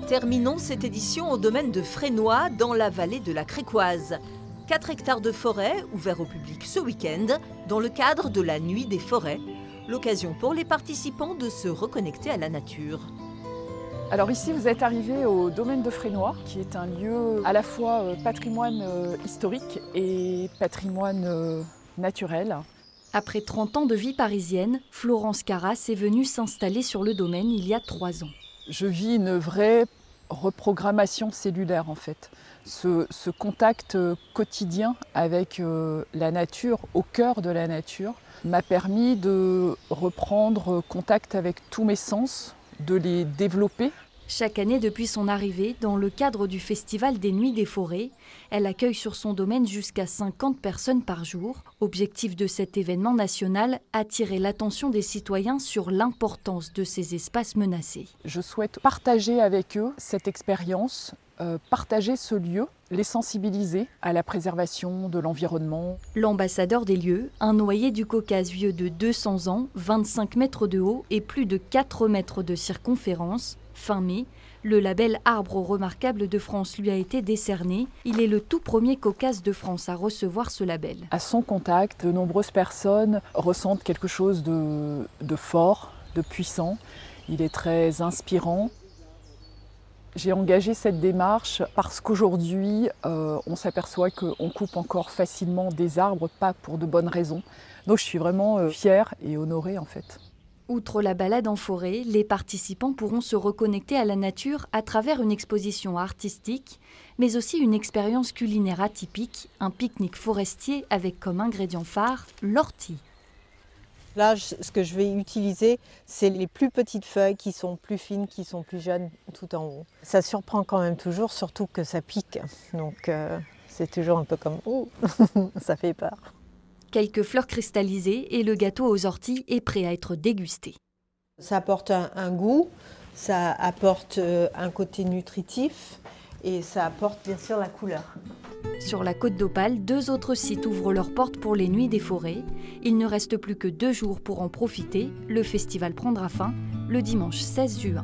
Terminons cette édition au domaine de Frénois, dans la vallée de la Crécoise. 4 hectares de forêt, ouverts au public ce week-end, dans le cadre de la Nuit des forêts. L'occasion pour les participants de se reconnecter à la nature. Alors ici, vous êtes arrivé au domaine de Frénois, qui est un lieu à la fois patrimoine historique et patrimoine naturel. Après 30 ans de vie parisienne, Florence Carras est venue s'installer sur le domaine il y a 3 ans. Je vis une vraie reprogrammation cellulaire en fait. Ce contact quotidien avec la nature, au cœur de la nature, m'a permis de reprendre contact avec tous mes sens, de les développer. Chaque année depuis son arrivée, dans le cadre du Festival des Nuits des Forêts, elle accueille sur son domaine jusqu'à 50 personnes par jour. Objectif de cet événement national, attirer l'attention des citoyens sur l'importance de ces espaces menacés. Je souhaite partager avec eux cette expérience, partager ce lieu, les sensibiliser à la préservation de l'environnement. L'ambassadeur des lieux, un noyer du Caucase vieux de 200 ans, 25 mètres de haut et plus de 4 mètres de circonférence. Fin mai, le label Arbre remarquable de France lui a été décerné. Il est le tout premier Caucase de France à recevoir ce label. À son contact, de nombreuses personnes ressentent quelque chose de fort, de puissant. Il est très inspirant. J'ai engagé cette démarche parce qu'aujourd'hui, on s'aperçoit qu'on coupe encore facilement des arbres, pas pour de bonnes raisons. Donc je suis vraiment fière et honorée en fait. Outre la balade en forêt, les participants pourront se reconnecter à la nature à travers une exposition artistique, mais aussi une expérience culinaire atypique, un pique-nique forestier avec comme ingrédient phare l'ortie. Là, ce que je vais utiliser, c'est les plus petites feuilles qui sont plus fines, qui sont plus jeunes tout en haut. Ça surprend quand même toujours, surtout que ça pique. Donc c'est toujours un peu comme « oh !» ça fait peur. Quelques fleurs cristallisées et le gâteau aux orties est prêt à être dégusté. Ça apporte un goût, ça apporte un côté nutritif et ça apporte bien sûr la couleur. Sur la Côte d'Opale, 2 autres sites ouvrent leurs portes pour les Nuits des Forêts. Il ne reste plus que 2 jours pour en profiter. Le festival prendra fin le dimanche 16 juin.